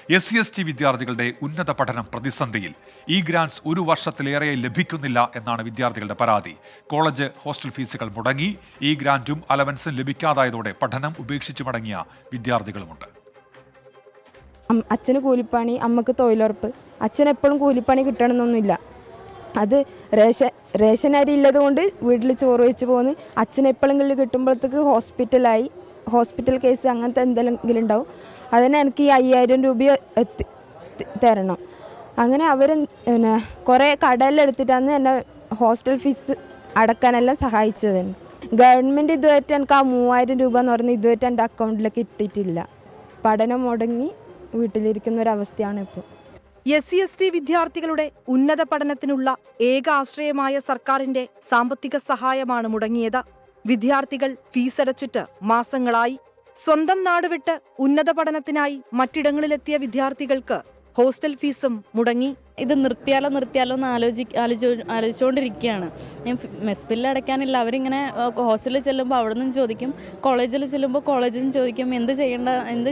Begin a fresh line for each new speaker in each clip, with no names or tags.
SC/ST വിദ്യാർത്ഥികളുടെ ഉന്നത പഠനം പ്രതിസന്ധിയിൽ. ഈ ഗ്രാന്റ്സ് ഒരു വർഷത്തിലേറെ ലഭിക്കുന്നില്ല എന്നാണ് വിദ്യാർത്ഥികളുടെ പരാതി. കോളേജ് ഹോസ്റ്റൽ ഫീസുകൾ മുടങ്ങി. ഈ ഗ്രാന്റും അലവൻസും ലഭിക്കാതായതോടെ പഠനം ഉപേക്ഷിച്ചു മടങ്ങിയ വിദ്യാർത്ഥികളുമുണ്ട്.
അച്ഛന് കൂലിപ്പണി, അമ്മക്ക് തൊഴിലുറപ്പ്. അച്ഛൻ എപ്പോഴും കൂലിപ്പണി കിട്ടണമെന്നൊന്നുമില്ല. അത് റേഷൻ അരി ഉള്ളത് കൊണ്ട് വീട്ടിൽ ചോറ് വെച്ച് പോകുന്നു. അച്ഛൻ എപ്പോഴെങ്കിലും കിട്ടുമ്പോഴത്തേക്ക് ഹോസ്പിറ്റൽ കേസ് അങ്ങനത്തെ എന്തെങ്കിലും ഉണ്ടാവും. അതിന് എനിക്ക് ഈ 5000 രൂപ തരണം. അങ്ങനെ അവർ കുറേ കടയിലെടുത്തിട്ടാണ് എന്നെ ഹോസ്റ്റൽ ഫീസ് അടക്കാനെല്ലാം സഹായിച്ചത്. ഗവൺമെൻറ് ഇതുവരെ എനിക്ക് ആ 3000 രൂപ എന്ന് പറഞ്ഞാൽ ഇതുവരെ എൻ്റെ അക്കൗണ്ടിലേക്ക് ഇട്ടിട്ടില്ല. പഠനം മുടങ്ങി വീട്ടിലിരിക്കുന്ന ഒരവസ്ഥയാണ് ഇപ്പോൾ.
SC/ST വിദ്യാർത്ഥികളുടെ ഉന്നത പഠനത്തിനുള്ള ഏക ആശ്രയമായ സർക്കാരിന്റെ സാമ്പത്തിക സഹായമാണ് മുടങ്ങിയത്. വിദ്യാർത്ഥികൾ ഫീസടച്ചിട്ട് മാസങ്ങളായി. സ്വന്തം നാട് വിട്ട് ഉന്നത പഠനത്തിനായി മറ്റിടങ്ങളിലെത്തിയ വിദ്യാർത്ഥികൾക്ക് ഹോസ്റ്റൽ ഫീസും മുടങ്ങി.
ഇത് നിർത്തിയാലോ എന്ന് ആലോചിച്ചുകൊണ്ടിരിക്കുകയാണ്. ഞാൻ മെസ് ബില്ല് അടയ്ക്കാനില്ല. അവരിങ്ങനെ ഹോസ്റ്റലിൽ ചെല്ലുമ്പോൾ അവിടെ നിന്നും ചോദിക്കും, കോളേജിൽ ചെല്ലുമ്പോൾ കോളേജിൽ നിന്ന് ചോദിക്കും. എന്ത്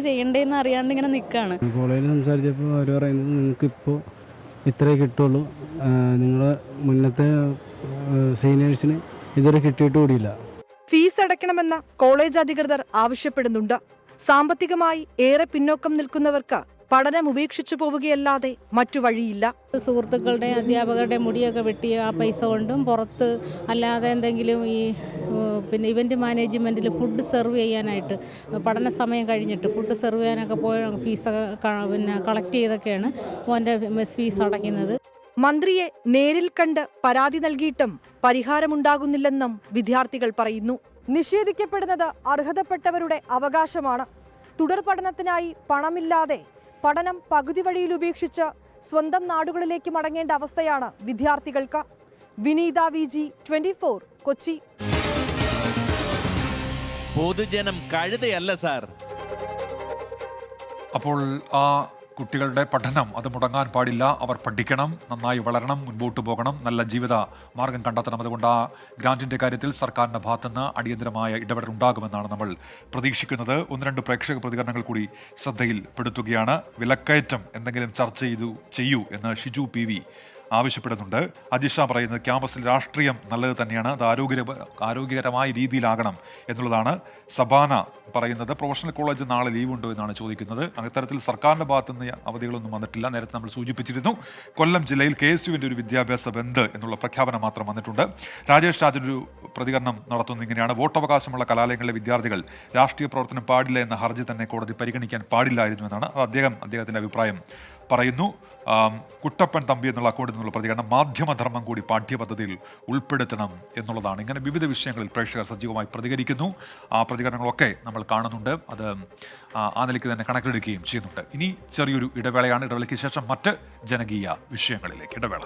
ചെയ്യേണ്ടതെന്ന് അറിയാണ്ട് ഇങ്ങനെ നിൽക്കുകയാണ്.
കോളേജിൽ സംസാരിച്ചപ്പോൾ അവർ പറയുന്നത് നിങ്ങൾക്കിപ്പോൾ ഇത്രേ കിട്ടുള്ളൂ, നിങ്ങളെ മുന്നത്തെ സീനിയേഴ്സിന് ഇതുവരെ കിട്ടിയിട്ട് കൂടിയില്ല.
ഫീസ് അടയ്ക്കണമെന്ന കോളേജ് അധികൃതർ ആവശ്യപ്പെടുന്നുണ്ട്. സാമ്പത്തികമായി ഏറെ പിന്നോക്കം നിൽക്കുന്നവർക്ക് പഠനം ഉപേക്ഷിച്ചു പോവുകയല്ലാതെ മറ്റു വഴിയില്ല.
സുഹൃത്തുക്കളുടെ അധ്യാപകരുടെ മുടിയൊക്കെ വെട്ടി ആ പൈസ കൊണ്ടും പുറത്ത് അല്ലാതെ എന്തെങ്കിലും പിന്നെ ഇവന്റ് മാനേജ്മെന്റിൽ ഫുഡ് സെർവ് ചെയ്യാനായിട്ട് പഠന സമയം കഴിഞ്ഞിട്ട് ഫുഡ് സെർവ് ചെയ്യാനൊക്കെ പോയ ഫീസൊക്കെ കളക്ട് ചെയ്തൊക്കെയാണ് മോൻ്റെ മെസ് ഫീസ് അടയ്ക്കുന്നത്.
മന്ത്രിയെ നേരിൽ കണ്ട് പരാതി നൽകിയിട്ടും പരിഹാരമുണ്ടാകുന്നില്ലെന്നും വിദ്യാർത്ഥികൾ പറയുന്നു. നിഷേധിക്കപ്പെടുന്നത് അർഹതപ്പെട്ടവരുടെ അവകാശമാണ്. തുടർ പഠനത്തിനായി പണമില്ലാതെ പഠനം പകുതി വഴിയിൽ ഉപേക്ഷിച്ച് സ്വന്തം നാടുകളിലേക്ക് മടങ്ങേണ്ട അവസ്ഥയാണ് വിദ്യാർത്ഥികൾക്ക്. വിനീത VG 24 കൊച്ചി.
പൊതുജനം കഴുതയല്ല സാർ.
അപ്പോൾ ആ കുട്ടികളുടെ പഠനം അത് മുടങ്ങാൻ പാടില്ല. അവർ പഠിക്കണം, നന്നായി വളരണം, മുൻപോട്ട് പോകണം, നല്ല ജീവിത മാർഗം കണ്ടെത്തണം. അതുകൊണ്ട് ആ ഗ്രാന്റിൻ്റെ കാര്യത്തിൽ സർക്കാരിൻ്റെ ഭാഗത്തുനിന്ന് അടിയന്തരമായ ഇടപെടൽ ഉണ്ടാകുമെന്നാണ് നമ്മൾ പ്രതീക്ഷിക്കുന്നത്. 1-2 പ്രേക്ഷക പ്രതികരണങ്ങൾ കൂടി ശ്രദ്ധയിൽപ്പെടുത്തുകയാണ്. വിലക്കയറ്റം എന്തെങ്കിലും ചർച്ച ചെയ്യൂ എന്ന് ഷിജു PV ആവശ്യപ്പെടുന്നുണ്ട്. അജിഷ പറയുന്നത് ക്യാമ്പസിൽ രാഷ്ട്രീയം നല്ലത് തന്നെയാണ്, അത് ആരോഗ്യകരമായ രീതിയിലാകണം എന്നുള്ളതാണ്. സബാന പറയുന്നത് പ്രൊഫഷണൽ കോളേജ് നാളെ ലീവ് ഉണ്ടോ എന്നാണ് ചോദിക്കുന്നത്. അത്തരത്തിൽ സർക്കാരിൻ്റെ ഭാഗത്തുനിന്ന് അവധികളൊന്നും വന്നിട്ടില്ല. നേരത്തെ നമ്മൾ സൂചിപ്പിച്ചിരുന്നു. കൊല്ലം ജില്ലയിൽ KSUവിൻ്റെ ഒരു വിദ്യാഭ്യാസ ബന്ദ് എന്നുള്ള പ്രഖ്യാപനം മാത്രം വന്നിട്ടുണ്ട്. രാജേഷ് രാജനൊരു പ്രതികരണം നടത്തുന്നത് ഇങ്ങനെയാണ്: വോട്ടവകാശമുള്ള കലാലയങ്ങളിലെ വിദ്യാർത്ഥികൾ രാഷ്ട്രീയ പ്രവർത്തനം പാടില്ല എന്ന ഹർജി തന്നെ കോടതി പരിഗണിക്കാൻ പാടില്ലായിരുന്നു എന്നാണ് അദ്ദേഹത്തിൻ്റെ അഭിപ്രായം പറയുന്നു. കുട്ടപ്പൻ തമ്പി എന്നുള്ള അക്കൗണ്ടിൽ നിന്നുള്ള പ്രതികരണം: മാധ്യമധർമ്മം കൂടി പാഠ്യപദ്ധതിയിൽ ഉൾപ്പെടുത്തണം എന്നുള്ളതാണ്. ഇങ്ങനെ വിവിധ വിഷയങ്ങളിൽ പ്രേക്ഷകർ സജീവമായി പ്രതികരിക്കുന്നു. ആ പ്രതികരണങ്ങളൊക്കെ നമ്മൾ കാണുന്നുണ്ട്. അത് ആ നിലയ്ക്ക് തന്നെ കണക്കിലെടുക്കുകയും ചെയ്യുന്നുണ്ട്. ഇനി ചെറിയൊരു ഇടവേളയാണ്. ഇടവേളയ്ക്ക് ശേഷം മറ്റ് ജനകീയ വിഷയങ്ങളിലേക്ക്. ഇടവേള.